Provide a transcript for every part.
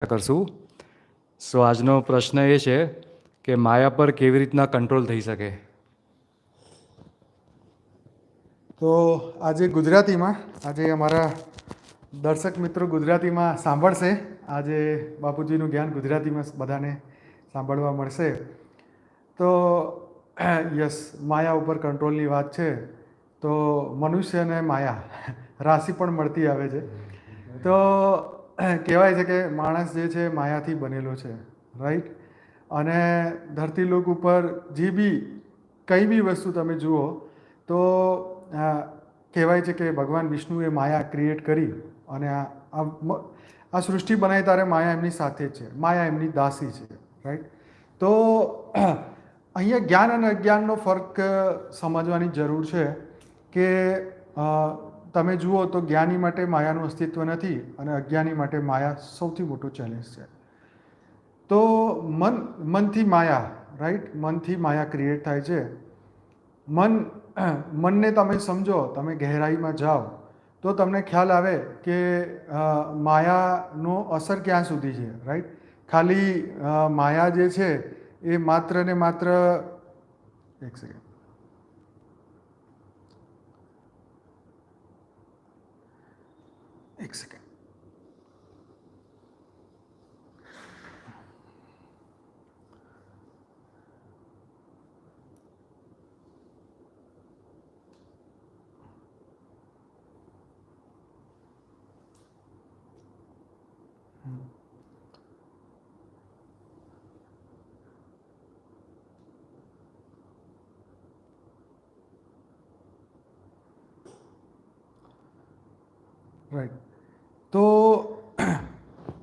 કરશું. સો આજનો પ્રશ્ન એ છે કે માયા પર કેવી રીતના કંટ્રોલ થઈ શકે. તો આજે ગુજરાતીમાં અમારા દર્શક મિત્રો ગુજરાતીમાં સાંભળશે. આજે બાપુજીનું જ્ઞાન ગુજરાતીમાં બધાને સાંભળવા મળશે. તો યસ, માયા ઉપર કંટ્રોલની વાત છે. તો મનુષ્ય અને માયા રાશિ પણ મળતી આવે છે. તો કહેવાય છે કે માણસ જે છે માયાથી બનેલો છે, રાઈટ. અને ધરતીલોક ઉપર જે બી કંઈ બી વસ્તુ તમે જુઓ તો કહેવાય છે કે ભગવાન વિષ્ણુએ માયા ક્રિએટ કરી અને આ સૃષ્ટિ બનાવી ત્યારે માયા એમની સાથે જ છે, માયા એમની દાસી છે, રાઈટ. તો અહીંયા જ્ઞાન અને અજ્ઞાનનો ફરક સમજવાની જરૂર છે કે તમે જુઓ તો જ્ઞાની માટે માયાનું અસ્તિત્વ નથી અને અજ્ઞાની માટે માયા સૌથી મોટું ચેલેન્જ છે. તો મનથી માયા, રાઈટ, મનથી માયા ક્રિએટ થાય છે. મનને તમે સમજો, તમે ગહેરાઈમાં જાઓ તો તમને ખ્યાલ આવે કે માયાનો અસર ક્યાં સુધી છે, રાઈટ. ખાલી માયા જે છે એ માત્ર ને માત્ર એક સેકન્ડ રાઈટ. તો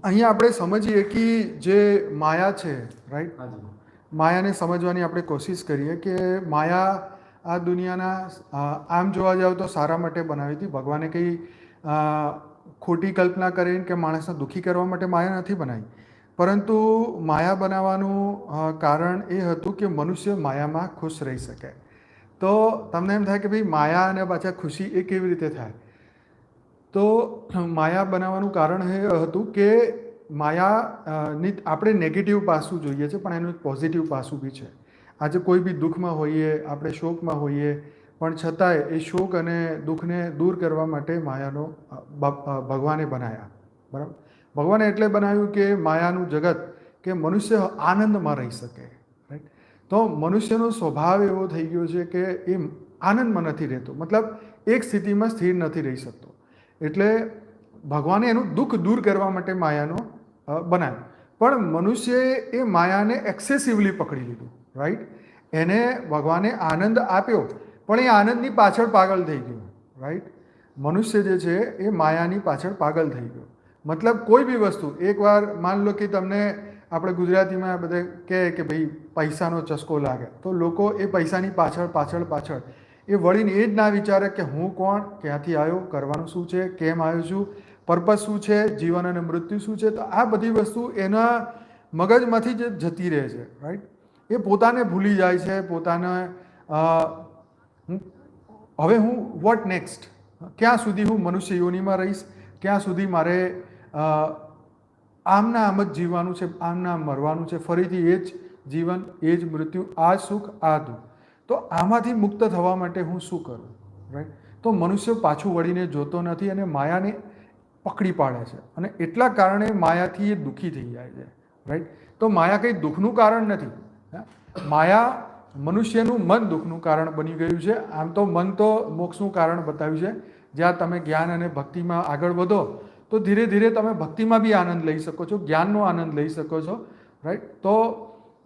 અહીંયા આપણે સમજીએ કે જે માયા છે, રાઈટ, માયાને સમજવાની આપણે કોશિશ કરીએ કે માયા આ દુનિયાના આમ જોવા જાવ તો સારા માટે બનાવી હતી. ભગવાને કંઈ ખોટી કલ્પના કરીને કે માણસને દુઃખી કરવા માટે માયા નથી બનાવી. પરંતુ માયા બનાવવાનું કારણ એ હતું કે મનુષ્ય માયામાં ખુશ રહી શકે. તો તમને એમ થાય કે ભાઈ માયા અને પાછા ખુશી એ કેવી રીતે થાય? તો માયા બનાવવાનું કારણ એ હતું કે માયાની આપણે નેગેટિવ પાસું જોઈએ છે, પણ એનું એક પોઝિટિવ પાસું બી છે. આજે કોઈ બી દુઃખમાં હોઈએ, આપણે શોકમાં હોઈએ, પણ છતાંય એ શોક અને દુઃખને દૂર કરવા માટે માયાનો ભગવાને બનાવ્યા, બરાબર. ભગવાને એટલે બનાવ્યું કે માયાનું જગત કે મનુષ્ય આનંદમાં રહી શકે, રાઈટ. તો મનુષ્યનો સ્વભાવ એવો થઈ ગયો છે કે એ આનંદમાં નથી રહેતો, મતલબ એક સ્થિતિમાં સ્થિર નથી રહી શકતો. એટલે ભગવાને એનું દુઃખ દૂર કરવા માટે માયાનો બનાવ્યો. પણ મનુષ્યએ એ માયાને એક્સેસિવલી પકડી લીધું, રાઈટ. એને ભગવાને આનંદ આપ્યો પણ એ આનંદની પાછળ પાગલ થઈ ગયો, રાઈટ. મનુષ્ય જે છે એ માયાની પાછળ પાગલ થઈ ગયો. મતલબ કોઈ બી વસ્તુ, એકવાર માન લો કે તમને આપણે ગુજરાતીમાં બધા કહે કે ભાઈ પૈસાનો ચસ્કો લાગે, તો લોકો એ પૈસાની પાછળ એ વળીને એ જ ના વિચારે કે હું કોણ, ક્યાંથી આવ્યો, કરવાનું શું છે, કેમ આવ્યો છું, પર્પઝ શું છે, જીવન અને મૃત્યુ શું છે. તો આ બધી વસ્તુ એના મગજમાંથી જ જતી રહે છે, રાઈટ. એ પોતાને ભૂલી જાય છે, પોતાને હવે હું વોટ નેક્સ્ટ, ક્યાં સુધી હું મનુષ્ય યોનિમાં રહીશ, ક્યાં સુધી મારે આમના આમ જ જીવવાનું છે, આમના આમ મરવાનું છે, ફરીથી એ જ જીવન, એ જ મૃત્યુ, આ સુખ, આ દુઃખ. તો આમાંથી મુક્ત થવા માટે હું શું કરું, રાઈટ. તો મનુષ્ય પાછું વળીને જોતો નથી અને માયાને પકડી પાડે છે અને એટલા કારણે માયાથી એ દુઃખી થઈ જાય છે, રાઈટ. તો માયા કંઈ દુઃખનું કારણ નથી. માયા મનુષ્યનું મન દુઃખનું કારણ બની ગયું છે. આમ તો મન તો મોક્ષનું કારણ બતાવ્યું છે. જ્યાં તમે જ્ઞાન અને ભક્તિમાં આગળ વધો તો ધીરે ધીરે તમે ભક્તિમાં બી આનંદ લઈ શકો છો, જ્ઞાનનો આનંદ લઈ શકો છો, રાઈટ. તો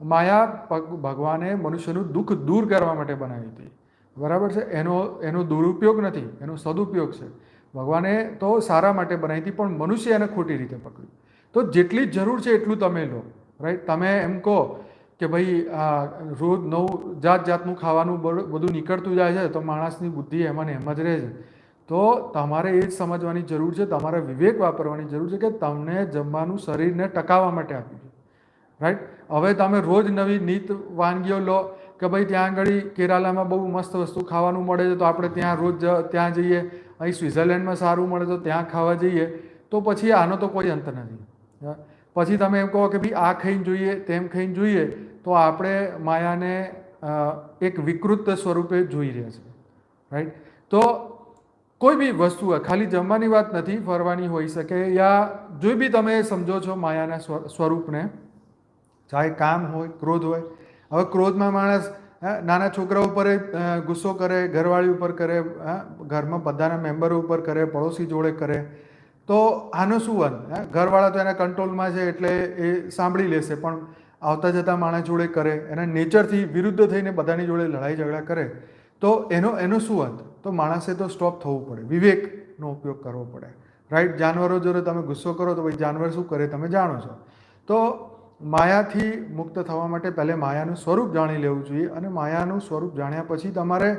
માયા ભગવાને મનુષ્યનું દુઃખ દૂર કરવા માટે બનાવી હતી, બરાબર છે. એનો દુરુપયોગ નથી, એનો સદુપયોગ છે. ભગવાને તો સારા માટે બનાવી હતી પણ મનુષ્ય એને ખોટી રીતે પકડ્યું. તો જેટલી જરૂર છે એટલું તમે લો, રાઈટ. તમે એમ કહો કે ભાઈ રોજ નવું જાતનું ખાવાનું બધું નીકળતું જાય છે તો માણસની બુદ્ધિ એમાં ને એમ જ રહે છે. તો તમારે એ જ સમજવાની જરૂર છે, તમારે વિવેક વાપરવાની જરૂર છે કે તમને જમવાનું શરીરને ટકાવવા માટે આપ્યું છે, રાઈટ. હવે તમે રોજ નવી નીત વાનગીઓ લો કે ભાઈ ત્યાં આગળ કેરાલામાં બહુ મસ્ત વસ્તુ ખાવાનું મળે છે તો આપણે ત્યાં રોજ ત્યાં જઈએ, અહીં સ્વિટ્ઝરલેન્ડમાં સારું મળે તો ત્યાં ખાવા જઈએ, તો પછી આનો તો કોઈ અંત નથી. પછી તમે એમ કહો કે ભાઈ આ ખાઈને જોઈએ તેમ ખાઈને જોઈએ, તો આપણે માયાને એક વિકૃત સ્વરૂપે જોઈ રહ્યા છીએ, રાઈટ. તો કોઈ બી વસ્તુ હોય, ખાલી જમવાની વાત નથી, ફરવાની હોઈ શકે, યા જો બી તમે સમજો છો માયાના સ્વરૂપને, ચાહે કામ હોય, ક્રોધ હોય. હવે ક્રોધમાં માણસ નાના છોકરા ઉપર ગુસ્સો કરે, ઘરવાળી ઉપર કરે, ઘરમાં બધાના મેમ્બરો ઉપર કરે, પડોશી જોડે કરે, તો આનો શું અંત? ઘરવાળા તો એના કંટ્રોલમાં છે એટલે એ સાંભળી લેશે, પણ આવતા જતા માણસ જોડે કરે, એના નેચરથી વિરુદ્ધ થઈને બધાની જોડે લડાઈ ઝઘડા કરે, તો એનો શું અંત? તો માણસે તો સ્ટોપ થવું પડે, વિવેકનો ઉપયોગ કરવો પડે, રાઈટ. જાનવરો જોડે તમે ગુસ્સો કરો તો ભાઈ જાનવર શું કરે તમે જાણો છો. તો માયાથી મુક્ત થવા માટે પહેલે માયાનું સ્વરૂપ જાણી લેવું જોઈએ, અને માયાનું સ્વરૂપ જાણ્યા પછી તમારે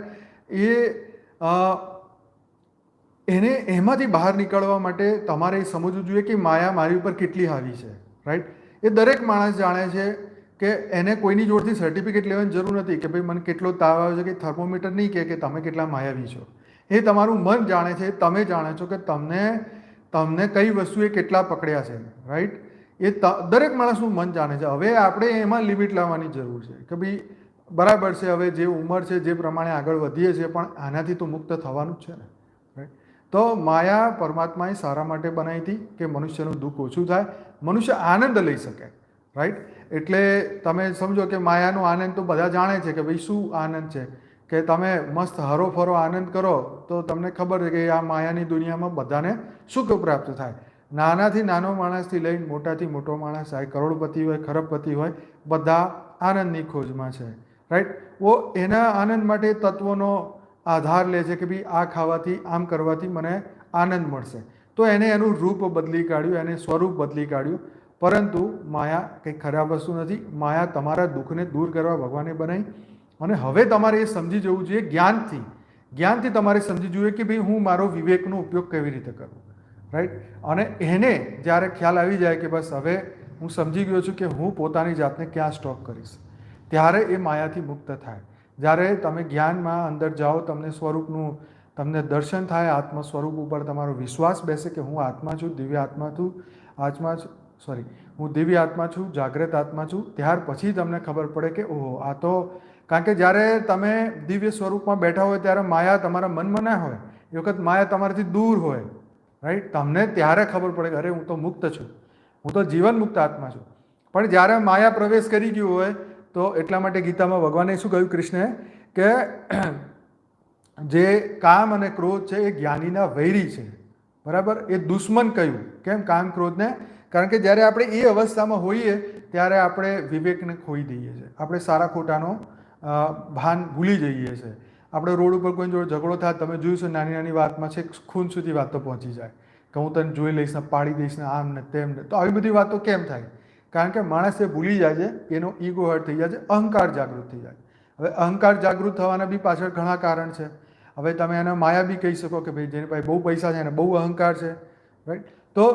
એને એમાંથી બહાર નીકળવા માટે તમારે એ સમજવું જોઈએ કે માયા મારી ઉપર કેટલી હાવી છે, રાઈટ. એ દરેક માણસ જાણે છે કે એને કોઈની જોડથી સર્ટિફિકેટ લેવાની જરૂર નથી કે ભાઈ મને કેટલો તાવ આવે છે, કે થર્મોમીટર નહીં કે તમે કેટલા માયાવી છો. એ તમારું મન જાણે છે, તમે જાણો છો કે તમને કઈ વસ્તુએ કેટલા પકડ્યા છે, રાઈટ. એ દરેક માણસનું મન જાણે છે. હવે આપણે એમાં લિમિટ લાવવાની જરૂર છે કે ભાઈ બરાબર છે, હવે જે ઉંમર છે જે પ્રમાણે આગળ વધીએ છીએ, પણ આનાથી તો મુક્ત થવાનું જ છે ને, રાઈટ. તો માયા પરમાત્માએ સારા માટે બનાવી હતી કે મનુષ્યનું દુઃખ ઓછું થાય, મનુષ્ય આનંદ લઈ શકે, રાઈટ. એટલે તમે સમજો કે માયાનો આનંદ તો બધા જાણે છે કે ભાઈ શું આનંદ છે, કે તમે મસ્ત હરો ફરો આનંદ કરો તો તમને ખબર છે કે આ માયાની દુનિયામાં બધાને સુખ પ્રાપ્ત થાય. નાનાથી નાનો માણસથી લઈને મોટાથી મોટો માણસ, ચાહે કરોડપતિ હોય, ખરબપતિ હોય, બધા આનંદની ખોજમાં છે, રાઈટ. એના આનંદ માટે તત્વોનો આધાર લે છે કે ભાઈ આ ખાવાથી, આમ કરવાથી મને આનંદ મળશે, તો એને એનું રૂપ બદલી કાઢ્યું, એને સ્વરૂપ બદલી કાઢ્યું. પરંતુ માયા કંઈ ખરાબ વસ્તુ નથી. માયા તમારા દુઃખને દૂર કરવા ભગવાને બનાવી, અને હવે તમારે એ સમજી જવું જોઈએ જ્ઞાનથી તમારે સમજી જોઈએ કે ભાઈ હું મારો વિવેકનો ઉપયોગ કેવી રીતે કરું, રાઈટ. અને એને જ્યારે ખ્યાલ આવી જાય કે બસ હવે હું સમજી ગયો છું કે હું પોતાની જાતને ક્યાં સ્ટોપ કરીશ, ત્યારે એ માયાથી મુક્ત થાય. જ્યારે તમે જ્ઞાનમાં અંદર જાઓ, તમને સ્વરૂપનું તમને દર્શન થાય, આત્મ સ્વરૂપ ઉપર તમારો વિશ્વાસ બેસે કે હું આત્મા છું, દિવ્ય આત્મા છું, હું દિવ્ય આત્મા છું, જાગ્રત આત્મા છું, ત્યાર પછી તમને ખબર પડે કે ઓહો આ તો, કારણ કે જ્યારે તમે દિવ્ય સ્વરૂપમાં બેઠા હોય ત્યારે માયા તમારા મનમાં ના હોય, એ વખત માયા તમારાથી દૂર હોય, રાઈટ. તમને ત્યારે ખબર પડે કે અરે હું તો મુક્ત છું, હું તો જીવન મુક્ત આત્મા છું. પણ જ્યારે માયા પ્રવેશ કરી ગયું હોય, તો એટલા માટે ગીતામાં ભગવાને શું કહ્યું, કૃષ્ણે, કે જે કામ અને ક્રોધ છે એ જ્ઞાનીના વૈરી છે, બરાબર. એ દુશ્મન કહ્યું. કેમ? કામ ક્રોધને, કારણ કે જ્યારે આપણે એ અવસ્થામાં હોઈએ ત્યારે આપણે વિવેકને ખોઈ દઈએ છીએ, આપણે સારા ખોટાનો ભાન ભૂલી જઈએ છીએ. આપણે રોડ ઉપર કોઈ જોડે ઝઘડો થાય, તમે જોયું છે નાની નાની વાતમાં છે ખૂન સુધી વાતો પહોંચી જાય કે હું તને જોઈ લઈશ ને, પાડી દઈશ ને, આમ ને તેમ ને. તો આવી બધી વાતો કેમ થાય? કારણ કે માણસ એ ભૂલી જાય છે, એનો ઈગો હર્ટ થઈ જાય છે, અહંકાર જાગૃત થઈ જાય. હવે અહંકાર જાગૃત થવાના બી પાછળ ઘણા કારણ છે. હવે તમે એને માયા બી કહી શકો કે ભાઈ જેની પાસે બહુ પૈસા છે એને બહુ અહંકાર છે, રાઈટ. તો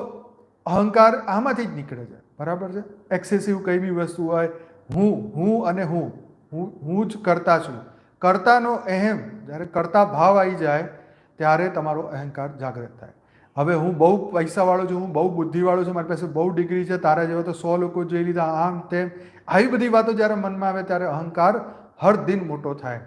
અહંકાર આમાંથી જ નીકળે છે, બરાબર છે. એક્સેસિવ કઈ બી વસ્તુ હોય, હું અને હું જ કરતા છું, કર્તાનો અહેમ, જ્યારે કર્તા ભાવ આવી જાય ત્યારે તમારો અહંકાર જાગૃત થાય. હવે હું બહુ પૈસાવાળો છું, હું બહુ બુદ્ધિવાળો છું, મારી પાસે બહુ ડિગ્રી છે, તારા જેવા તો 100 લોકો જોઈ લીધા, આમ તેમ, આવી બધી વાતો જ્યારે મનમાં આવે ત્યારે અહંકાર હર દિન મોટો થાય.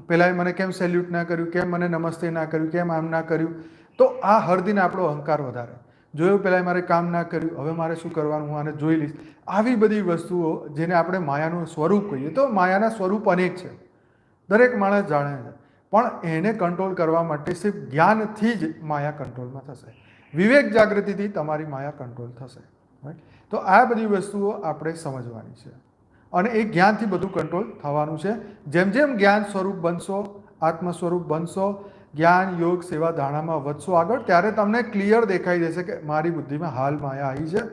પહેલાં મને કેમ સેલ્યુટ ના કર્યું, કેમ મને નમસ્તે ના કર્યું, કેમ આમ ના કર્યું, તો આ હર દિન આપણો અહંકાર વધારે. જોયું પહેલાં મારે કામ ના કર્યું, હવે મારે શું કરવાનું, હું આને જોઈ લઈશ. આવી બધી વસ્તુઓ જેને આપણે માયાનું સ્વરૂપ કહીએ, તો માયાના સ્વરૂપ અનેક છે, દરેક માણસ જાણે છે. પણ એને કંટ્રોલ કરવા માટે સિર્ફ જ્ઞાનથી જ માયા કંટ્રોલમાં થશે, વિવેક જાગૃતિથી તમારી માયા કંટ્રોલ થશે, રાઈટ. તો આ બધી વસ્તુઓ આપણે સમજવાની છે, અને એ જ્ઞાનથી બધું કંટ્રોલ થવાનું છે. જેમ જેમ જ્ઞાન સ્વરૂપ બનશો, આત્મ સ્વરૂપ બનશો, જ્ઞાન યોગ સેવા ધારણામાં વધશો આગળ, ત્યારે તમને ક્લિયર દેખાઈ દેશે કે મારી બુદ્ધિમાં હાલ માયા આવી છે,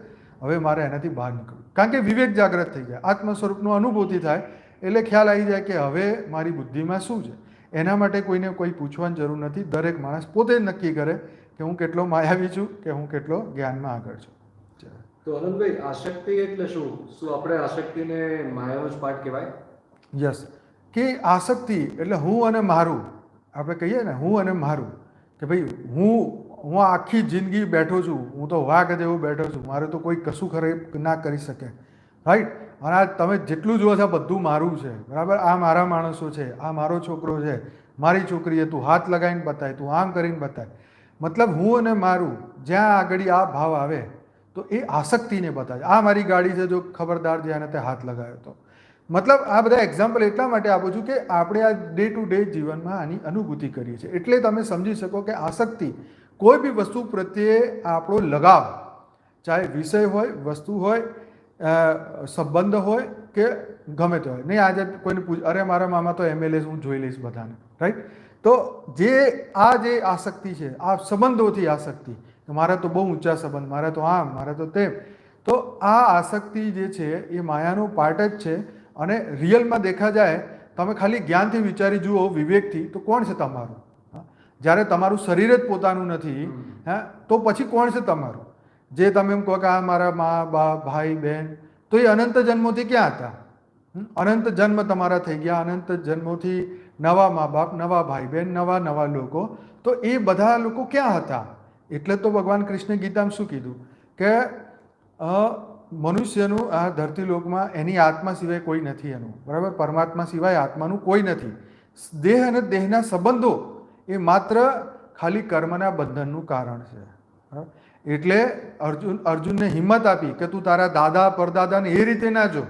હવે મારે એનાથી બહાર નીકળવું. કારણ કે વિવેક જાગૃત થઈ જાય, આત્મ સ્વરૂપનો અનુભૂતિ થાય, એટલે ખ્યાલ આવી જાય કે હવે મારી બુદ્ધિમાં શું છે. એના માટે કોઈને કોઈ પૂછવાની જરૂર નથી. દરેક માણસ પોતે જ નક્કી કરે કે હું કેટલો માયાવી છું, કે હું કેટલો જ્ઞાનમાં આગળ છું. તો અનંતભાઈ, આસક્તિ એટલે શું? શું આપણે આસક્તિને માયાનો જ પાર્ટ કહેવાય? યસ, કે આસક્તિ એટલે હું અને મારું, આપણે કહીએ ને હું અને મારું, કે ભાઈ હું હું આખી જિંદગી બેઠો છું, હું તો વાઘ જેવો બેઠો છું, મારે તો કોઈ કશું ના કરી શકે, રાઈટ. અને આ તમે જેટલું જુઓ છો બધું મારું છે, બરાબર. આ મારા માણસો છે, આ મારો છોકરો છે, મારી છોકરી છે, તું હાથ લગાવીને બતાય, તું આમ કરીને બતાય. મતલબ હું અને મારું જ્યાં આગળ આ ભાવ આવે તો એ આસક્તિને બતાવે. આ મારી ગાડી છે, જો ખબરદાર જ્યાં તે હાથ લગાવ્યો તો. મતલબ આ બધા એક્ઝામ્પલ એટલા માટે આપું છું કે આપણે આ ડે ટુ ડે જીવનમાં આની અનુભૂતિ કરીએ છીએ, એટલે તમે સમજી શકો કે આસક્તિ કોઈ બી વસ્તુ પ્રત્યે આપણો લગાવ, ચાહે વિષય હોય, વસ્તુ હોય, સંબંધ હોય કે ગમે તે હોય. નહીં આજે કોઈને પૂછ, અરે મારા મામા તો MLA, હું જોઈ લઈશ બધાને, રાઈટ. તો જે આસક્તિ છે, આ સંબંધોથી આસક્તિ, મારે તો બહુ ઊંચા સંબંધ, મારે તો આમ, મારે તો તેમ, તો આ આસક્તિ જે છે એ માયાનો પાર્ટ જ છે. અને રિયલમાં દેખા જાય, તમે ખાલી જ્ઞાનથી વિચારી જુઓ, વિવેકથી, તો કોણ છે તમારું? જ્યારે તમારું શરીર જ પોતાનું નથી, તો પછી કોણ છે તમારું? જે તમે એમ કહો કે આ મારા મા બાપ, ભાઈ બહેન, તો એ અનંત જન્મોથી ક્યાં હતા? અનંત જન્મ તમારા થઈ ગયા, અનંત જન્મોથી નવા મા બાપ, નવા ભાઈ બહેન, નવા લોકો, તો એ બધા લોકો ક્યાં હતા? એટલે તો ભગવાન કૃષ્ણ ગીતામાં શું કીધું કે મનુષ્યનું આ ધરતીલોકમાં એની આત્મા સિવાય કોઈ નથી એનું, બરાબર. પરમાત્મા સિવાય આત્માનું કોઈ નથી. દેહ અને દેહના સંબંધો એ માત્ર ખાલી કર્મના બંધનનું કારણ છે. એટલે અર્જુનને હિંમત આપી કે તું તારા દાદા પરદાદાને એ રીતે ના જો,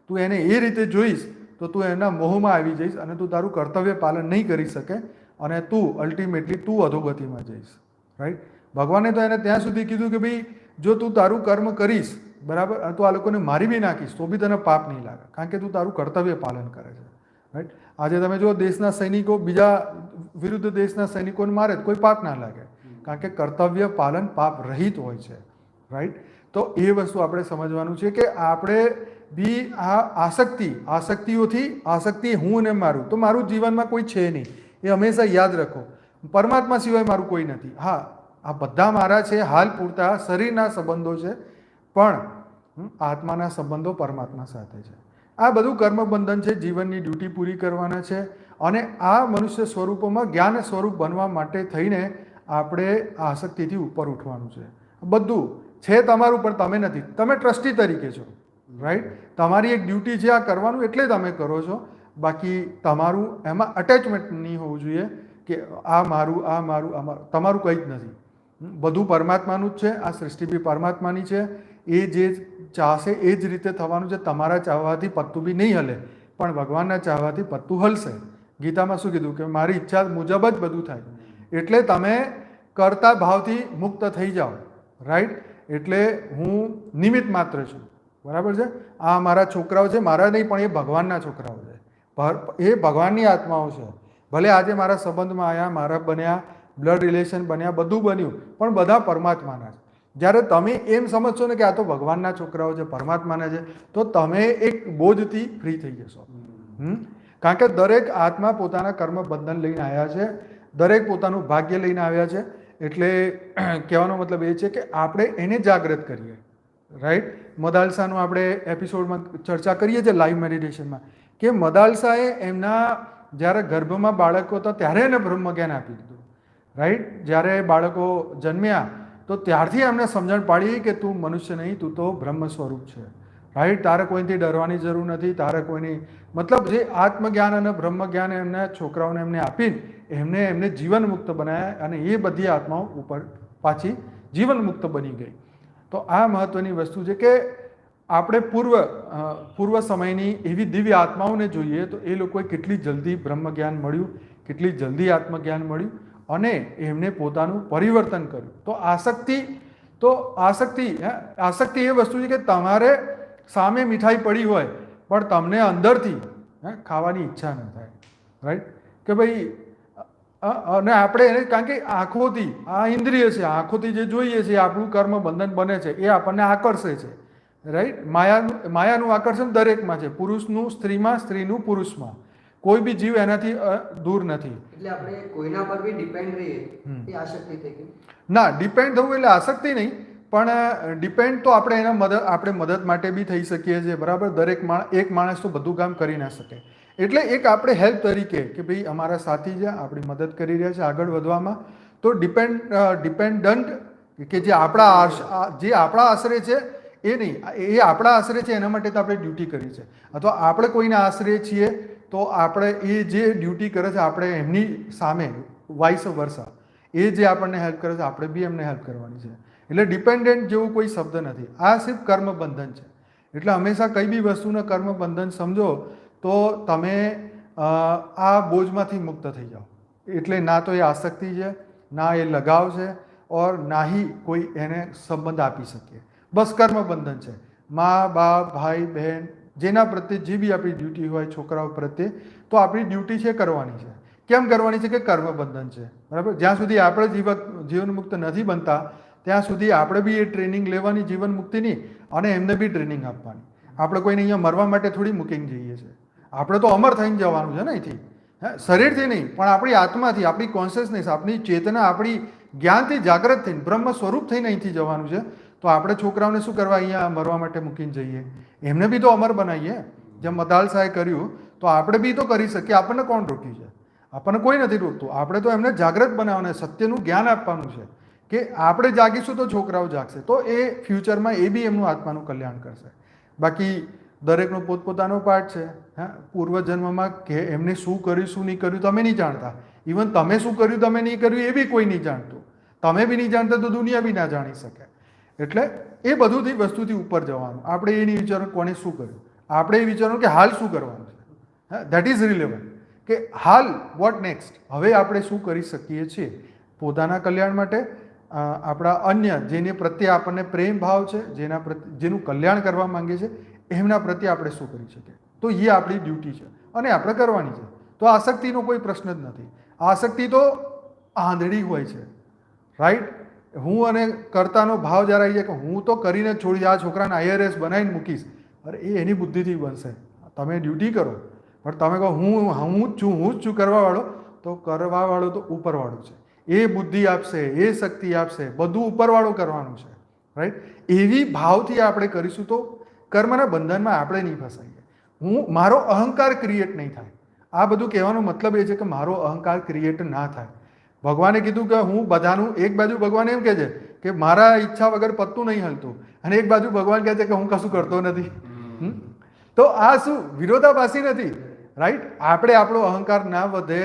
તું એને એ રીતે જોઈશ તો તું એના મોહમાં આવી જઈશ અને તું તારું કર્તવ્ય પાલન નહીં કરી શકે અને તું અલ્ટિમેટલી તું અધોગતિમાં જઈશ, રાઈટ. ભગવાને તો એને ત્યાં સુધી કીધું કે ભાઈ જો તું તારું કર્મ કરીશ, બરાબર, તો આ લોકોને મારી બી નાખીશ તો બી તને પાપ નહીં લાગે, કારણ કે તું તારું કર્તવ્ય પાલન કરે છે, રાઈટ. આજે તમે જો દેશના સૈનિકો બીજા વિરુદ્ધ દેશના સૈનિકોને મારે તો કોઈ પાપ ના લાગે, કારણ કે કર્તવ્ય પાલન પાપ રહિત હોય છે, રાઈટ. તો એ વસ્તુ આપણે સમજવાનું છે કે આપણે બી આ આસક્તિઓથી, આસક્તિ હું ને મારું, તો મારું જીવનમાં કોઈ છે નહીં, એ હંમેશા યાદ રાખો. પરમાત્મા સિવાય મારું કોઈ નથી. હા, આ બધા મારા છે હાલ પૂરતા, શરીરના સંબંધો છે, પણ આત્માના સંબંધો પરમાત્મા સાથે છે. આ બધું કર્મબંધન છે, જીવનની ડ્યુટી પૂરી કરવાના છે. અને આ મનુષ્ય સ્વરૂપોમાં જ્ઞાન સ્વરૂપ બનવા માટે થઈને આપણે આસક્તિથી ઉપર ઉઠવાનું છે. બધું છે તમારું, પણ તમે નથી, તમે ટ્રસ્ટી તરીકે છો, રાઈટ. તમારી એક ડ્યુટી છે આ કરવાનું, એટલે તમે કરો છો. બાકી તમારું એમાં અટેચમેન્ટ નહીં હોવું જોઈએ કે આ મારું, આ મારું, આ મારું. તમારું કંઈ જ નથી, બધું પરમાત્માનું જ છે. આ સૃષ્ટિ બી પરમાત્માની છે. એ જે ચાહશે એ જ રીતે થવાનું છે. તમારા ચાહવાથી પત્તું બી નહીં હલે, પણ ભગવાનના ચાહવાથી પત્તું હલશે. ગીતામાં શું કીધું કે મારી ઈચ્છા મુજબ જ બધું થાય. એટલે તમે કરતા ભાવથી મુક્ત થઈ જાઓ, રાઈટ. એટલે હું નિમિત્ત માત્ર છું, બરાબર છે. આ મારા છોકરાઓ છે, મારા નહીં, પણ એ ભગવાનના છોકરાઓ છે, એ ભગવાનની આત્માઓ છે. ભલે આજે મારા સંબંધમાં આવ્યા, મારા બન્યા, બ્લડ રિલેશન બન્યા, બધું બન્યું, પણ બધા પરમાત્માના છે. જ્યારે તમે એમ સમજશો ને કે આ તો ભગવાનના છોકરાઓ છે, પરમાત્માના છે, તો તમે એક બોજથી ફ્રી થઈ જશો. કારણ કે દરેક આત્મા પોતાના કર્મ બંધન લઈને આવ્યા છે, દરેક પોતાનું ભાગ્ય લઈને આવ્યા છે. એટલે કહેવાનો મતલબ એ છે કે આપણે એને જાગૃત કરીએ, રાઈટ. મદાલસાનું આપણે એપિસોડમાં ચર્ચા કરીએ છીએ લાઈવ મેડિટેશનમાં, કે મદાલસાએ એમના જ્યારે ગર્ભમાં બાળકો હતા ત્યારે એને બ્રહ્મજ્ઞાન આપી દીધું, રાઈટ. જ્યારે બાળકો જન્મ્યા તો ત્યારથી એમને સમજણ પાડી કે તું મનુષ્ય નહીં, તું તો બ્રહ્મ સ્વરૂપ છે, રાઈટ. તારે કોઈથી ડરવાની જરૂર નથી, તારે કોઈની, મતલબ જે આત્મજ્ઞાન અને બ્રહ્મજ્ઞાન એમના છોકરાઓને એમને આપીને એમને જીવન મુક્ત બનાવ્યા, અને એ બધી આત્માઓ ઉપર પાછી જીવન મુક્ત બની ગઈ. તો આ મહત્વની વસ્તુ છે કે આપણે પૂર્વ સમયની એવી દિવ્ય આત્માઓને જોઈએ તો એ લોકોએ કેટલી જલ્દી બ્રહ્મજ્ઞાન મળ્યું, કેટલી જલ્દી આત્મજ્ઞાન મળ્યું, અને એમને પોતાનું પરિવર્તન કર્યું. તો આસક્તિ એ વસ્તુ છે કે તમારે સામે મીઠાઈ પડી હોય પણ તમને અંદરથી ખાવાની ઈચ્છા ન થાય, રાઈટ. કે ભાઈ, અને આપણે એને, કારણ કે આંખોથી, આ ઇન્દ્રિય છે, આંખોથી જે જોઈએ છે આપણું કર્મ બંધન બને છે, એ આપણને આકર્ષે છે, રાઈટ. માયાનું આકર્ષણ દરેકમાં છે, પુરુષનું સ્ત્રીમાં, સ્ત્રીનું પુરુષમાં. કોઈ બી જીવ એનાથી દૂર નથી. એટલે આપણે કોઈના પર બી ડિપેન્ડ રહીએ એ આસક્તિ થઈ ગઈ ના. ડિપેન્ડ થવું એટલે આસક્તિ નહીં, પણ ડિપેન્ડ તો આપણે આપણે મદદ માટે બી થઈ શકીએ છીએ, બરાબર. એક માણસ તો બધું કામ કરી ના શકે, એટલે એક આપણે હેલ્પ તરીકે કે ભાઈ અમારા સાથી છે, આપણી મદદ કરી રહ્યા છે આગળ વધવામાં, તો તો ડિપેન્ડન્ટ કે જે આપણા આશરે છે એ નહીં, એ આપણા આશરે છે એના માટે તો આપણે ડ્યુટી કરી છે, અથવા આપણે કોઈના આશરે છીએ તો આપણે એ જે ડ્યુટી કરે છે આપણે એમની સામે વાઇસ વર્સા એ જે આપણને હેલ્પ કરે છે આપણે બી એમને હેલ્પ કરવાની છે. એટલે ડિપેન્ડન્ટ જેવું કોઈ શબ્દ નથી, આ સિર્ફ કર્મ બંધન છે. એટલે હંમેશા કઈ બી વસ્તુને કર્મ બંધન સમજો તો તમે આ બોજમાંથી મુક્ત થઈ જાઓ. એટલે ના તો એ આસક્તિ છે, ના એ લગાવ છે, ઓર ના હી કોઈ એને સંબંધ આપી શકીએ. બસ કર્મ બંધન છે. મા બાપ ભાઈ બહેન જેના પ્રત્યે જે બી આપણી ડ્યુટી હોય છોકરાઓ પ્રત્યે તો આપણી ડ્યુટી છે કરવાની છે. કેમ કરવાની છે કે કર્મ બંધન છે, બરાબર. જ્યાં સુધી આપણે જીવન મુક્ત નથી બનતા ત્યાં સુધી આપણે બી એ ટ્રેનિંગ લેવાની જીવન મુક્તિની અને એમને બી ટ્રેનિંગ આપવાની. આપણે કોઈને અહીંયા મરવા માટે થોડી મૂકીને જઈએ છીએ, આપણે તો અમર થઈને જવાનું છે ને અહીંથી, શરીરથી નહીં પણ આપણી આત્માથી, આપણી કોન્શિયસનેસ, આપણી ચેતના, આપણી જ્ઞાનથી જાગૃત થઈને બ્રહ્મ સ્વરૂપ થઈને અહીંથી જવાનું છે. તો આપણે છોકરાઓને શું કરવા અહીંયા મરવા માટે મૂકીને જઈએ, એમને બી તો અમર બનાવીએ. જેમ મદાલસાએ કર્યું તો આપણે બી તો કરી શકીએ. આપણને કોણ રોક્યું છે? આપણને કોઈ નથી રોકતું. આપણે તો એમને જાગૃત બનાવવાના, સત્યનું જ્ઞાન આપવાનું છે કે આપણે જાગીશું તો છોકરાઓ જાગશે, તો એ ફ્યુચરમાં એ બી એમનું આત્માનું કલ્યાણ કરશે. બાકી દરેકનો પોતપોતાનો પાર્ટ છે. હા, પૂર્વજન્મમાં કે એમને શું કર્યું શું નહીં કર્યું તમે નહીં જાણતા. ઇવન તમે શું કર્યું તમે નહીં કર્યું એ બી કોઈ નહીં જાણતું. તમે બી નહીં જાણતા તો દુનિયા બી ના જાણી શકે. એટલે એ બધુંથી વસ્તુથી ઉપર જવાનું. આપણે એ નહીં વિચારવાનું કોને શું કર્યું, આપણે એ વિચારવાનું કે હાલ શું કરવાનું છે. હા, દેટ ઇઝ રિલેવન્ટ કે હાલ વોટ નેક્સ્ટ, હવે આપણે શું કરી શકીએ છીએ પોતાના કલ્યાણ માટે, આપણા અન્ય જેની પ્રત્યે આપણને પ્રેમ ભાવ છે, જેનું કલ્યાણ કરવા માંગે છે એમના પ્રત્યે આપણે શું કરી શકીએ. તો એ આપણી ડ્યુટી છે અને આપણે કરવાની છે. તો આસક્તિનો કોઈ પ્રશ્ન જ નથી. આસક્તિ તો આંધળી હોય છે, રાઈટ. હું અને કર્તાનો ભાવ જ્યારે આવી જાય કે હું તો કરીને છોડી આ છોકરાને IRS બનાવીને મૂકીશ, અરે એ એની બુદ્ધિથી બનશે. તમે ડ્યુટી કરો પણ તમે કહો હું જ છું કરવાવાળો, તો કરવાવાળો તો ઉપરવાળો છે. એ બુદ્ધિ આપશે, એ શક્તિ આપશે, બધું ઉપરવાળો કરવાનું છે, રાઈટ. એવી ભાવથી આપણે કરીશું તો કર્મના બંધનમાં આપણે નહીં ફસાઈએ. મારો અહંકાર ક્રિએટ નહીં થાય. આ બધું કહેવાનો મતલબ એ છે કે મારો અહંકાર ક્રિએટ ના થાય. ભગવાને કીધું કે હું બધાનું, એક બાજુ ભગવાન એમ કહે છે કે મારા ઈચ્છા વગર પત્તું નહીં હલતું, અને એક બાજુ ભગવાન કહે છે કે હું કશું કરતો નથી. તો આ શું વિરોધાભાસી નથી, રાઈટ. આપણે આપણો અહંકાર ના વધે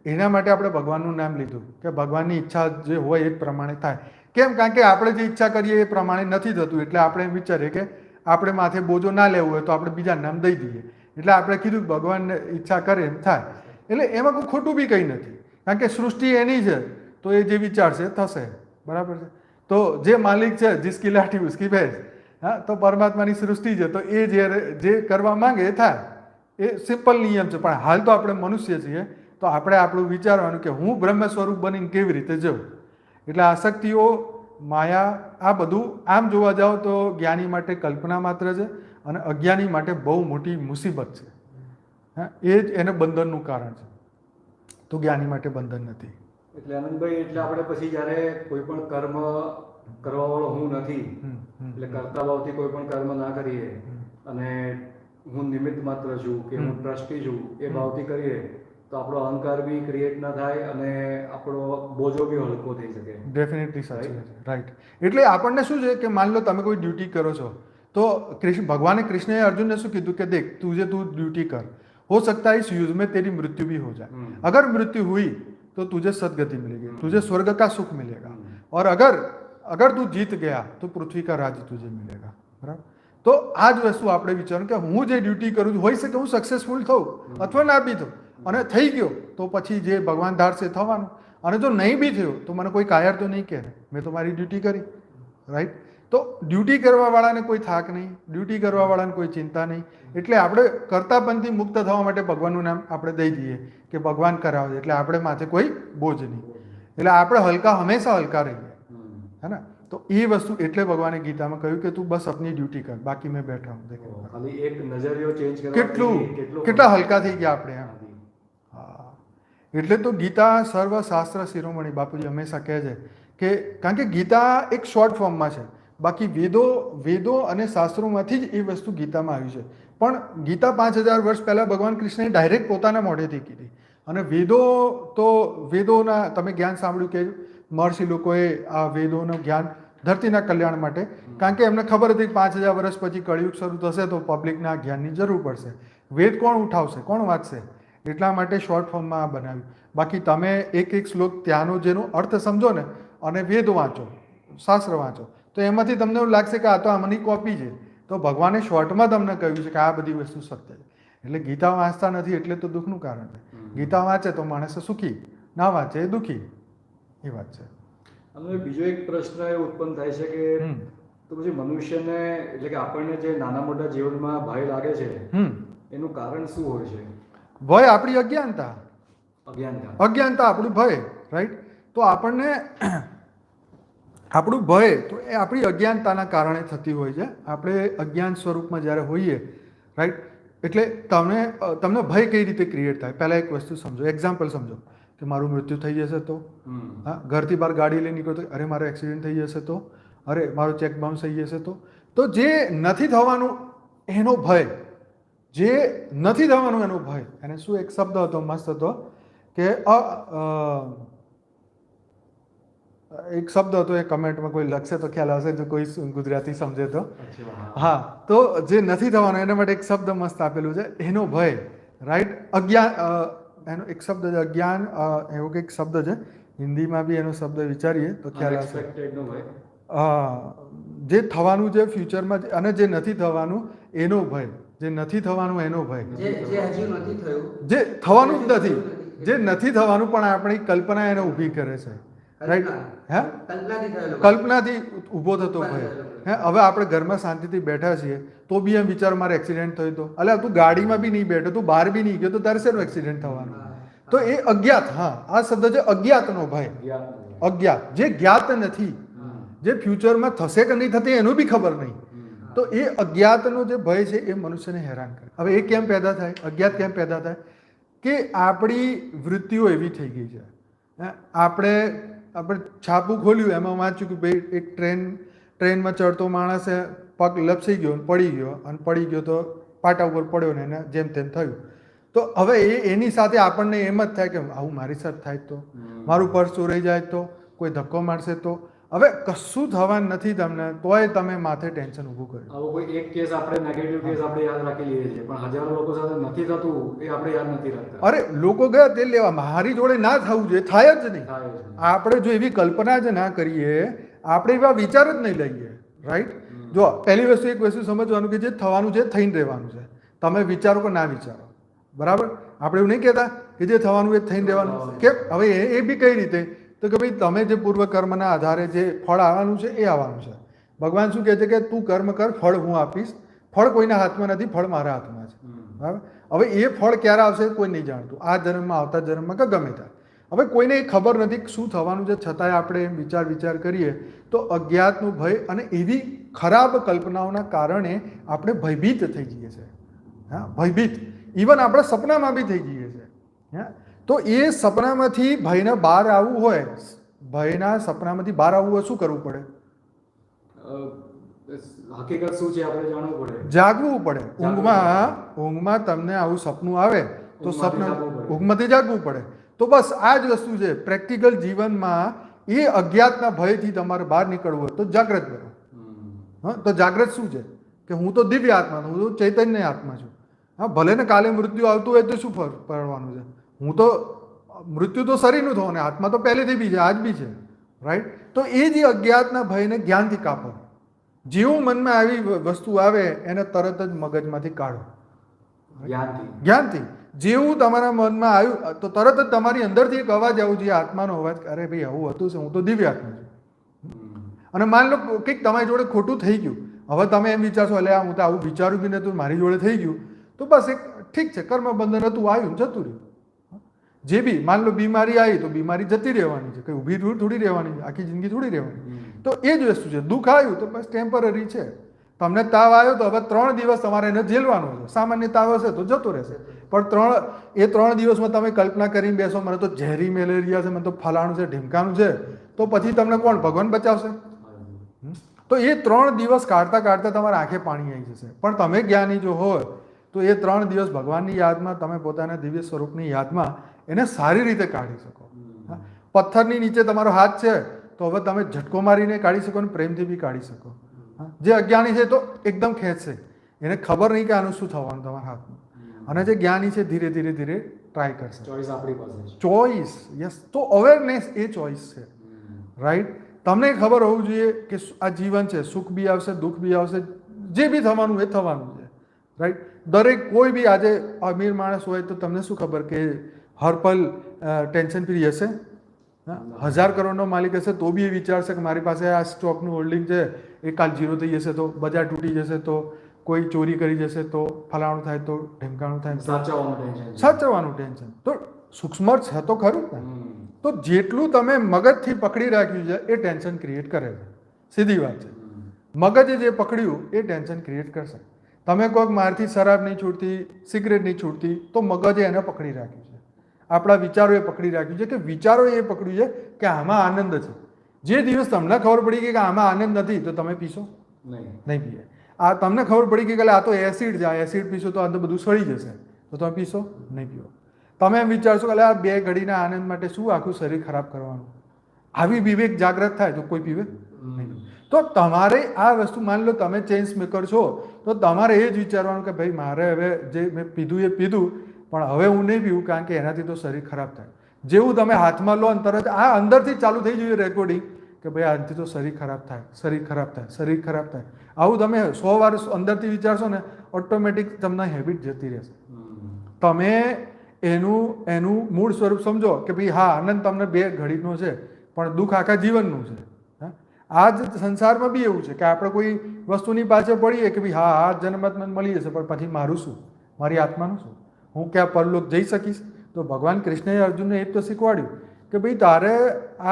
એના માટે આપણે ભગવાનનું નામ લીધું કે ભગવાનની ઈચ્છા જે હોય એ પ્રમાણે થાય. કેમ? કારણ કે આપણે જે ઈચ્છા કરીએ એ પ્રમાણે નથી થતું, એટલે આપણે એમ વિચારીએ કે આપણે માથે બોજો ના લેવું હોય તો આપણે બીજા નામ દઈ દઈએ. એટલે આપણે કીધું ભગવાનને ઈચ્છા કરે એમ થાય. એટલે એમાં કોઈ ખોટું બી કંઈ નથી, કારણ કે સૃષ્ટિ એની છે તો એ જે વિચારશે થશે, બરાબર છે. તો જે માલિક છે જિસકી લાઠી ઉસકી ભેંસ, હા, તો પરમાત્માની સૃષ્ટિ છે તો એ જે કરવા માંગે એ થાય. એ સિમ્પલ નિયમ છે. પણ હાલ તો આપણે મનુષ્ય છીએ તો આપણે આપણું વિચારવાનું કે હું બ્રહ્મ સ્વરૂપ બનીને કેવી રીતે જઉં. એટલે આસક્તિઓ, માયા, આ બધું આમ જોવા જાઓ તો જ્ઞાની માટે કલ્પના માત્ર છે અને અજ્ઞાની માટે બહુ મોટી મુસીબત છે. હા, એ જ એને બંધનનું કારણ છે. તો જ્ઞાની માટે બંધન નથી. એટલે આનંદભાઈ, એટલે આપણે પછી જ્યારે કોઈ પણ કર્મ કરવાવાળો હું નથી, એટલે કરતા ભાવથી કોઈ પણ કર્મ ના કરીએ અને હું નિમિત્ત માત્ર છું કે હું ટ્રસ્ટી છું એ ભાવથી કરીએ તો આપણો અહંકાર બી ક્રિએટ ના થાય અને આપણો બોજો બી હલકો થઈ શકે. ડેફિનેટલી સાચી વાત છે, રાઈટ. એટલે આપણને શું છે કે માન લો તમે કોઈ ડ્યુટી કરો છો તો ભગવાને કૃષ્ણએ અર્જુનને શું કીધું કે દેખ તું ડ્यूटी कर, हो सकता है इस युद्ध में तेरी मृत्यु भी हो जाए. अगर मृत्यु हुई तो तुझे सदगति मिलेगी, तुझे स्वर्ग का सुख मिलेगा, और अगर तू जीत गया तो पृथ्वी का राज्य तुझे मिलेगा. बराबर. તો આ જ વસ્તુ આપણે વિચારવું કે હું જે ડ્યુટી કરું છું, હોઈ શકે હું સક્સેસફુલ થઉં અથવા ના બી થઉં, અને થઈ ગયો તો પછી જે ભગવાન ધારશે થવાનું, અને જો નહીં બી થયો તો મને કોઈ કાયર તો નહીં કહે, મેં તો મારી ડ્યુટી કરી, રાઈટ. તો ડ્યુટી કરવાવાળાને કોઈ થાક નહીં, ડ્યુટી કરવાવાળાને કોઈ ચિંતા નહીં. એટલે આપણે કરતાપણથી મુક્ત થવા માટે ભગવાનનું નામ આપણે દઈ દઈએ કે ભગવાન કરાવે, એટલે આપણે માથે કોઈ બોજ નહીં. એટલે આપણે હલકા, હંમેશા હલકા રહીએ, હે ને. તો એ વસ્તુ એટલે ભગવાને ગીતામાં કહ્યું કે તું બસ अपनी ડ્યુટી કર, બાકી મેં બેઠા હું. ખાલી એક નજરિયો ચેન્જ કેટલા હલકા થઈ ગયા આપણે એમ. હા, એટલે તો ગીતા સર્વ શાસ્ત્ર શિરોમણી. બાપુજી હંમેશા કહે છે કે કારણ કે ગીતા એક શોર્ટ ફોર્મમાં છે, બાકી વેદો અને શાસ્ત્રોમાંથી જ એ વસ્તુ ગીતામાં આવી છે. પણ ગીતા 5000 વર્ષ પહેલાં ભગવાન કૃષ્ણએ ડાયરેક્ટ પોતાના મોઢેથી કીધી. અને વેદોના તમે જ્ઞાન સાંભળ્યું કે મહર્ષિ લોકોએ આ વેદોનું જ્ઞાન ધરતીના કલ્યાણ માટે, કારણ કે એમને ખબર હતી 5000 વર્ષ પછી કળિયુગ શરૂ થશે તો પબ્લિકને આ જ્ઞાનની જરૂર પડશે. વેદ કોણ ઉઠાવશે, કોણ વાંચશે? એટલા માટે શોર્ટ ફોર્મમાં આ બનાવ્યું. બાકી તમે એક એક શ્લોક ત્યાંનો જેનો અર્થ સમજો ને અને વેદ વાંચો, શાસ્ત્ર વાંચો, તો એમાંથી તમને એવું લાગશે કે આ તો આમની કોપી છે. તો ભગવાને શોર્ટમાં તમને કહ્યું છે કે આ બધી વસ્તુ સત્ય છે. એટલે ગીતા વાંચતા નથી એટલે તો દુઃખનું કારણ છે. ગીતા વાંચે તો માણસ સુખી, ના વાંચે એ દુઃખી, એ વાત છે. અને બીજો એક પ્રશ્ન એ ઉત્પન્ન થાય છે કે તો પછી મનુષ્યને એટલે કે આપણને જે નાના મોટા જીવનમાં ભય લાગે છે એનું કારણ શું હોય છે? ભય આપણી અજ્ઞાનતા, અજ્ઞાનતા, અજ્ઞાનતા આપણું ભય, રાઈટ. તો આપણને આપણું ભય તો એ આપણી અજ્ઞાનતાના કારણે થતી હોય છે. આપણે અજ્ઞાન સ્વરૂપમાં જ્યારે હોઈએ, રાઈટ, એટલે તમને ભય કઈ રીતે ક્રિએટ થાય? પહેલાં એક વસ્તુ સમજો, એક્ઝામ્પલ સમજો કે મારું મૃત્યુ થઈ જશે તો, હા, ઘરથી બહાર ગાડી લઈને નીકળો તો અરે મારો એક્સિડન્ટ થઈ જશે તો, અરે મારો ચેક બાઉન્સ થઈ જશે તો જે નથી થવાનું એનો ભય, જે નથી થવાનું એનો ભય. અને શું એક શબ્દ હતો મસ્ત હતો કે એક શબ્દ હતો, એ કમેન્ટમાં કોઈ લખશે તો ખ્યાલ આવશે, જો કોઈ ગુજરાતી સમજે તો. હા, તો જે નથી થવાનું એના માટે એક શબ્દ મસ્ત આપેલું છે, એનો ભય, રાઈટ. અજ્ઞાન, એનો એક શબ્દ છે અજ્ઞાન, એવો કંઈક શબ્દ છે. હિન્દીમાં બી એનો શબ્દ વિચારીએ તો ખ્યાલ આવશે. જે થવાનું છે ફ્યુચરમાં અને જે નથી થવાનું એનો ભય, જે નથી થવાનું એનો ભય, જે થવાનું જ નથી, જે નથી થવાનું પણ આપણી કલ્પના એને ઊભી કરે છે, રાઈટ. હે, કલ્પનાથી ઊભો થતો ભય. હે, હવે આપણે ઘરમાં શાંતિથી બેઠા છીએ તો બી એમ વિચાર મારે એક્સિડન્ટ થયો તો, અલ્યા તું ગાડીમાં બી નહીં બેઠો, તું બહાર બી નહીં ગયો તો તારે શેનું એક્સિડન્ટ થવાનું? તો એ અજ્ઞાત, હા, આ શબ્દ છે અજ્ઞાતનો ભય. અજ્ઞાત, જે જ્ઞાત નથી, જે ફ્યુચરમાં થશે કે નહીં થશે એનું બી ખબર નહીં. તો એ અજ્ઞાતનો જે ભય છે એ મનુષ્યને હેરાન કરે. હવે એ કેમ પેદા થાય? અજ્ઞાત કેમ પેદા થાય? કે આપણી વૃત્તિઓ એવી થઈ ગઈ છે. આપણે છાપું ખોલ્યું, એમાં વાંચ્યું કે ભાઈ એક ટ્રેનમાં ચડતો માણસ પગ લપસી ગયો, પડી ગયો તો પાટા ઉપર પડ્યો ને એને જેમ તેમ થયું. તો હવે એની સાથે આપણને એમ જ થાય કે આવું મારી સાથે થાય તો, મારું પર્સ ચોરાઈ જાય તો, કોઈ ધક્કો મારશે તો. હવે કશું થવાનું નથી તમને, તોય તમે માથે ટેન્શન ઊભું કર્યું. આવો કોઈ એક કેસ આપણે નેગેટિવ કેસ આપણે યાદ રાખી લઈએ છીએ, પણ હજારો લોકો સાથે નથી થતું એ આપણે યાદ નથી રાખતા. અરે લોકો ગયા તેલ લેવા, મારી જોડે ના થવું જોઈએ, થાય જ નહીં. આપણે જો એવી કલ્પના જ ના કરીએ, આપણે એવા વિચાર જ નહીં લઈએ, રાઈટ. જો પહેલી વસ્તુ એક વસ્તુ સમજવાનું કે જે થવાનું છે થઈને રહેવાનું છે. તમે વિચારો કે ના વિચારો, બરાબર. આપણે એવું નહીં કહેતા કે જે થવાનું એ થઈને રહેવાનું. કેમ? હવે એ બી કઈ રીતે? તો કે ભાઈ તમે જે પૂર્વકર્મના આધારે જે ફળ આવવાનું છે એ આવવાનું છે. ભગવાન શું કહે છે કે તું કર્મ કર, ફળ હું આપીશ. ફળ કોઈના હાથમાં નથી, ફળ મારા હાથમાં છે, બરાબર. હવે એ ફળ ક્યારે આવશે કોઈ નહીં જાણતું, આ જન્મમાં, આવતા જન્મમાં કે ગમે ત્યાં. હવે કોઈને એ ખબર નથી શું થવાનું છે, છતાંય આપણે એમ વિચાર કરીએ તો અજ્ઞાતનો ભય અને એવી ખરાબ કલ્પનાઓના કારણે આપણે ભયભીત થઈ જઈએ છીએ. હા, ભયભીત. ઇવન આપણે સપનામાં બી થઈ જઈએ છીએ. હા, તો એ સપનામાંથી ભયને બહાર આવવું હોય, ભયના સપનામાંથી બહાર આવવું હોય, શું કરવું પડે? હકીકત શું છે આપણે જાણવું પડે, જાગવું પડે. ઊંઘમાં તમને આવું સપનું આવે તો ઊંઘમાંથી જાગવું પડે. તો બસ આ જ વસ્તુ છે પ્રેક્ટિકલ જીવનમાં. એ અજ્ઞાતના ભયથી તમારે બહાર નીકળવું હોય તો જાગ્રત બનો. હા, તો જાગ્રત શું છે કે હું તો દિવ્ય આત્મા છું, હું તો ચૈતન્ય આત્મા છું. હા, ભલે ને કાલે મૃત્યુ આવતું હોય તો શું પડવાનું છે? હું તો મૃત્યુ તો શરીરનું થવાનું, આત્મા તો પહેલેથી બી છે, આજ બી છે, રાઈટ. તો એ જે અજ્ઞાતના ભયને જ્ઞાનથી કાપો. જેવું મનમાં આવી વસ્તુ આવે એને તરત જ મગજમાંથી કાઢો, જ્ઞાનથી. જેવું તમારા મનમાં આવ્યું તો તરત જ તમારી અંદરથી એક અવાજ આવું જોઈએ, આત્માનો અવાજ, અરે ભાઈ આવું હતું છે, હું તો દિવ્ય આત્મા છું. અને માન લો કંઈક તમારી જોડે ખોટું થઈ ગયું, હવે તમે એમ વિચારશો એટલે હું તો આવું વિચાર્યું બી નતું, મારી જોડે થઈ ગયું, તો બસ એક ઠીક છે, કર્મ બંધન હતું, આવ્યું જતું રહ્યું. જે બી માન લો બીમારી આવી તો બીમારી જતી રહેવાની છે, કંઈ ઊભી થોડી રહેવાની છે, આખી જિંદગી થોડી રહેવાની. તો એ જ વસ્તુ છે. દુઃખ આવ્યું તો બસ ટેમ્પરરી છે. તમને તાવ આવ્યો તો હવે 3 દિવસ તમારે એને ઝેલવાનો છે. સામાન્ય તાવ હશે તો જતો રહેશે, પણ 3 દિવસમાં તમે કલ્પના કરીને બેસો મને તો ઝેરી મેલેરિયા છે, મને તો ફલાણું છે, ઢીમકાનું છે, તો પછી તમને કોણ ભગવાન બચાવશે? તો એ 3 દિવસ કાઢતા તમારા આંખે પાણી આવી જશે. પણ તમે જ્ઞાની જો હોય તો એ 3 દિવસ ભગવાનની યાદમાં, તમે પોતાના દિવ્ય સ્વરૂપની યાદમાં એને સારી રીતે કાઢી શકો. પથ્થરની નીચે તમારો હાથ છે તો હવે તમે ઝટકો મારીને કાઢી શકો ને પ્રેમથી બી કાઢી શકો. જે અજ્ઞાની છે તો એકદમ ખેંચશે, એને ખબર નહીં કે આનું શું થવાનું તમારા હાથમાં. અને જે જ્ઞાની છે ધીરે ધીરે ધીરે ટ્રાય કરશે. ચોઈસ આપણી પાસે છે. Choice, yes. તો અવેરનેસ એ ચોઈસ છે, રાઈટ. તમને ખબર હોવું જોઈએ કે આ જીવન છે, સુખ બી આવશે, દુઃખ બી આવશે, જે બી થવાનું એ થવાનું છે, રાઈટ. દરેક કોઈ બી આજે અમીર માણસ હોય તો તમને શું ખબર કે હર પલ ટેન્શન ફ્રી હશે? 1000 કરોડનો માલિક હશે તો બી એ વિચારશે કે મારી પાસે આ સ્ટોકનું હોલ્ડિંગ છે, એ કાલ ઝીરો થઈ જશે તો, બજાર તૂટી જશે તો, કોઈ ચોરી કરી જશે તો, ફલાણું થાય તો, ઢેમકાણું થાય તો, સાચવવાનું ટેન્શન. તો સૂક્ષ્મ છે તો ખરું ને. તો જેટલું તમે મગજથી પકડી રાખ્યું છે એ ટેન્શન ક્રિએટ કરે છે. સીધી વાત છે. મગજે જે પકડ્યું એ ટેન્શન ક્રિએટ કરશે. તમે કોઈક મારથી શરાબ નહીં છૂટતી, સિગરેટ નહીં છૂટતી, તો મગજે એને પકડી રાખ્યું છે. આપણા વિચારોએ પકડી રાખ્યું છે કે વિચારોએ એ પકડ્યું છે કે આમાં આનંદ છે. જે દિવસ તમને ખબર પડી ગઈ કે આમાં આનંદ નથી તો તમે પીશો નહીં પીએ. આ તમને ખબર પડી ગઈ કે આ તો એસિડ છે, આ એસિડ પીશો તો આ તો બધું સડી જશે તો તમે પીશો નહીં પીવો. તમે એમ વિચારશો કે આ 2 ઘડીના આનંદ માટે શું આખું શરીર ખરાબ કરવાનું. આવી વિવેક જાગ્રત થાય તો કોઈ પીવે નહીં. તો તમારે આ વસ્તુ માની લો તમે ચેન્જ મેકર છો તો તમારે એ જ વિચારવાનું કે ભાઈ મારે હવે જે મેં પીધું એ પીધું, પણ હવે હું નહીં પીવું કારણ કે એનાથી તો શરીર ખરાબ થાય. જેવું તમે હાથમાં લો અને તરત આ અંદરથી ચાલુ થઈ જોઈએ રેકોર્ડિંગ કે ભાઈ આનાથી તો શરીર ખરાબ થાય, શરીર ખરાબ થાય, શરીર ખરાબ થાય. આવું તમે 100 વાર અંદરથી વિચારશો ને ઓટોમેટિક તમને હેબિટ જતી રહેશે. તમે એનું મૂળ સ્વરૂપ સમજો કે ભાઈ હા આનંદ તમને 2 ઘડીનો છે પણ દુઃખ આખા જીવનનું છે. આ જ સંસારમાં બી એવું છે કે આપણે કોઈ વસ્તુની પાછળ પડીએ કે ભાઈ હા આ જન્મત મને મળી જશે પણ પછી મારું શું, મારી આત્માનું શું, હું ક્યાં પરલોક જઈ શકીશ? તો ભગવાન કૃષ્ણએ અર્જુનને એ જ તો શીખવાડ્યું કે ભાઈ તારે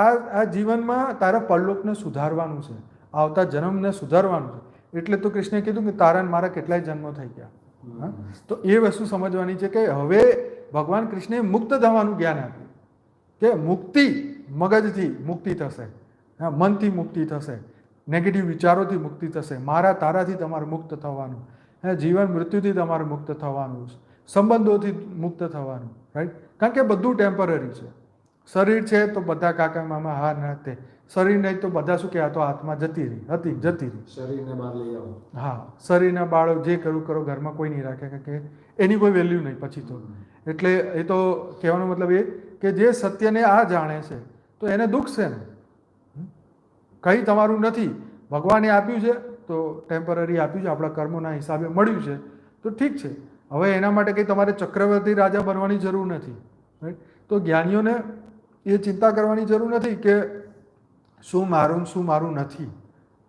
આ જીવનમાં તારા પરલોકને સુધારવાનું છે, આવતા જન્મને સુધારવાનું છે. એટલે તો કૃષ્ણે કીધું કે તારા મારા કેટલાય જન્મો થઈ ગયા. તો એ વસ્તુ સમજવાની છે કે હવે ભગવાન કૃષ્ણે મુક્ત થવાનું જ્ઞાન આપ્યું કે મુક્તિ મગજથી મુક્તિ થશે, મનથી મુક્તિ થશે, નેગેટિવ વિચારોથી મુક્તિ થશે, મારા તારાથી તમારે મુક્ત થવાનું, જીવન મૃત્યુથી તમારે મુક્ત થવાનું, સંબંધોથી મુક્ત થવાનું, રાઈટ. કારણ કે બધું ટેમ્પરરી છે. શરીર છે તો બધા કાકા મામા હા ના તે, શરીર નહીં તો બધા શું કે આ તો આત્મા જતી રહી. શરીરને બહાર લઈ આવો. હા, શરીરના બાળક જે કરું કરો ઘરમાં કોઈ નહીં રાખે કે એની કોઈ વેલ્યુ નહીં પછી તો. એટલે એ તો કહેવાનો મતલબ એ કે જે સત્યને આ જાણે છે તો એને દુઃખ છે ને, કંઈ તમારું નથી. ભગવાને આપ્યું છે તો ટેમ્પરરી આપ્યું છે, આપણા કર્મોના હિસાબે મળ્યું છે તો ઠીક છે. હવે એના માટે કંઈ તમારે ચક્રવર્તી રાજા બનવાની જરૂર નથી, રાઈટ. તો જ્ઞાનીઓને એ ચિંતા કરવાની જરૂર નથી કે શું મારું નથી,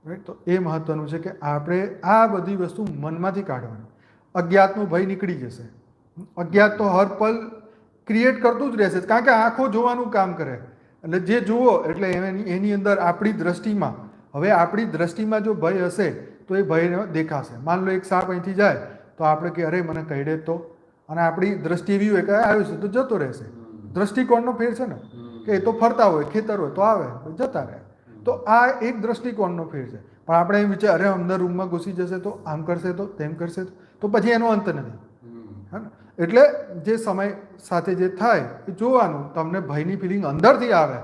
રાઈટ. તો એ મહત્વનું છે કે આપણે આ બધી વસ્તુ મનમાંથી કાઢવાની. અજ્ઞાતનો ભય નીકળી જશે. અજ્ઞાત તો હર પલ ક્રિએટ કરતું જ રહેશે કારણ કે આંખો જોવાનું કામ કરે. એટલે જે જુઓ એટલે એની અંદર આપણી દ્રષ્ટિમાં, હવે આપણી દ્રષ્ટિમાં જો ભય હશે તો એ ભય દેખાશે. માન લો એક સાપ અહીંથી જાય તો આપણે કે અરે મને કહીડે તો, અને આપણી દ્રષ્ટિ એવી હોય કે આવ્યો છે તો જતો રહેશે. દ્રષ્ટિકોણનો ફેર છે ને કે એ તો ફરતા હોય, ખેતર હોય તો આવે જતા રહે. તો આ એક દ્રષ્ટિકોણનો ફેર છે. પણ આપણે એમ વિચાર અરે અંદર રૂમમાં ઘૂસી જશે તો આમ કરશે તો તેમ કરશે તો પછી એનો અંત નથી. હા, એટલે જે સમય સાથે જે થાય એ જોવાનું. તમને ભયની ફિલિંગ અંદરથી આવે,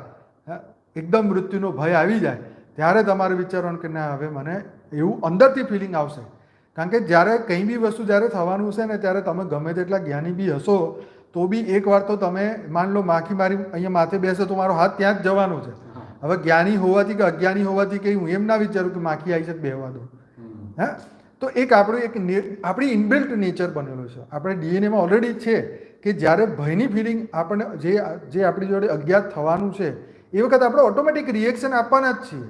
એકદમ મૃત્યુનો ભય આવી જાય ત્યારે તમારે વિચારવાનું કે ના હવે મને એવું અંદરથી ફિલિંગ આવશે. કારણ કે જ્યારે કંઈ બી વસ્તુ જ્યારે થવાનું છે ને ત્યારે તમે ગમે તેટલા જ્ઞાની બી હશો તો બી એકવાર તો તમે માન લો માખી મારી અહીંયા માથે બેસે તો મારો હાથ ત્યાં જ જવાનો છે. હવે જ્ઞાની હોવાથી કે અજ્ઞાની હોવાથી કંઈ હું એમ ના વિચારું કે માખી આવી છે બેહવા દો. હા, તો એક આપણી ઇનબિલ્ટ નેચર બનેલો છે, આપણે ડીએનએમાં ઓલરેડી છે કે જ્યારે ભયની ફિલિંગ આપણને જે આપણી જોડે અજ્ઞાત થવાનું છે એ વખતે આપણે ઓટોમેટિક રિએક્શન આપવાના જ છીએ.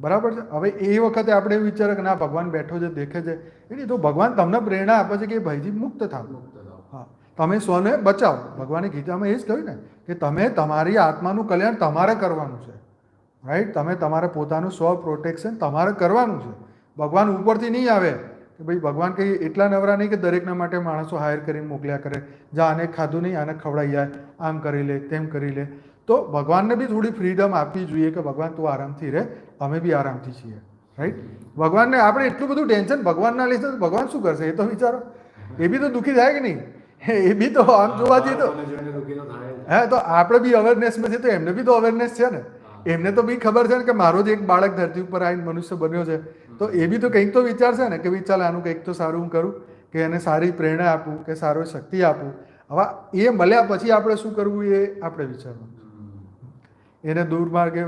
બરાબર છે. હવે એ વખતે આપણે એવું વિચારે કે ના ભગવાન બેઠો છે દેખે છે, એની તો ભગવાન તમને પ્રેરણા આપે છે કે ભયથી મુક્ત થાવ. હા, તમે સ્વને બચાવો. ભગવાને ગીતામાં એ જ કહ્યું ને કે તમે તમારી આત્માનું કલ્યાણ તમારે કરવાનું છે, રાઈટ. તમે તમારે પોતાનું સ્વ પ્રોટેક્શન તમારે કરવાનું છે. ભગવાન ઉપરથી નહીં આવે કે ભાઈ ભગવાન કંઈ એટલા નવરા નહીં કે દરેકના માટે માણસો હાયર કરીને મોકલ્યા કરે, જા આને ખાધું નહીં આને ખવડાવી જાય, આમ કરી લે તેમ કરી લે. તો ભગવાનને બી થોડી ફ્રીડમ આપવી જોઈએ કે ભગવાન તું આરામથી રહે, અમે બી આરામથી છીએ, રાઈટ. ભગવાનને આપણે એટલું બધું ટેન્શન ભગવાનના લીધે તો ભગવાન શું કરશે એ તો વિચારો. એ બી તો દુઃખી થાય કે નહીં? એ બી તો આમ જોવા જઈએ તો હા તો આપણે બી અવેરનેસમાં છે તો એમને બી તો અવેરનેસ છે ને. એમને તો બી ખબર છે ને કે મારો જ એક બાળક ધરતી ઉપર આવીને મનુષ્ય બન્યો છે, તો એ બી તો કંઈક તો વિચારશે ને કે ભાઈ ચાલ આનું કંઈક તો સારું હું કરું, કે એને સારી પ્રેરણા આપું, કે સારો શક્તિ આપું. હવે એ મળ્યા પછી આપણે શું કરવું એ આપણે વિચારવાનું. એને દુર્માર્ગે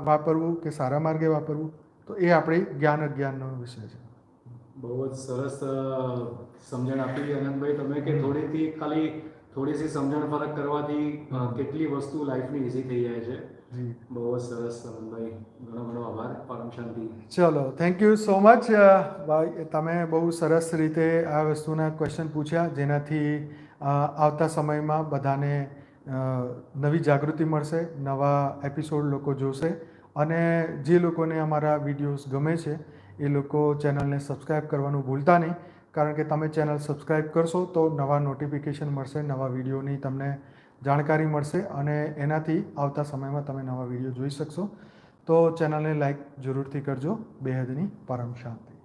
વાપરવું કે સારા માર્ગે વાપરવું, તો એ આપણી જ્ઞાન અજ્ઞાનનો વિષય છે. બહુ જ સરસ સમજણ આપી આનંદભાઈ તમે, કે થોડીસી સમજણ ફરક કરવાથી કેટલી વસ્તુ લાઈફની ઇઝી થઈ જાય છે. બહુ જ સરસ આનંદભાઈ, ઘણો ઘણો આભાર. પરમ શાંતિ. ચલો, થેન્ક યુ સો મચ ભાઈ, તમે બહુ સરસ રીતે આ વસ્તુના ક્વેશ્ચન પૂછ્યા, જેનાથી આવતા સમયમાં બધાને નવી જાગૃતિ મળશે, નવા એપિસોડ લોકો જોશે, અને જે લોકોને અમારા વિડીયોઝ ગમે છે એ લોકો ચેનલને સબસ્ક્રાઈબ કરવાનું ભૂલતા નહીં, કારણ કે તમે ચેનલ સબસ્ક્રાઈબ કરશો તો નવા નોટિફિકેશન મળશે, નવા વિડીયોની તમને જાણકારી મળશે, અને એનાથી આવતા સમયમાં તમે નવા વિડીયો જોઈ શકશો. તો ચેનલને લાઈક જરૂરથી કરજો. બેહદની પરમ શાંતિ.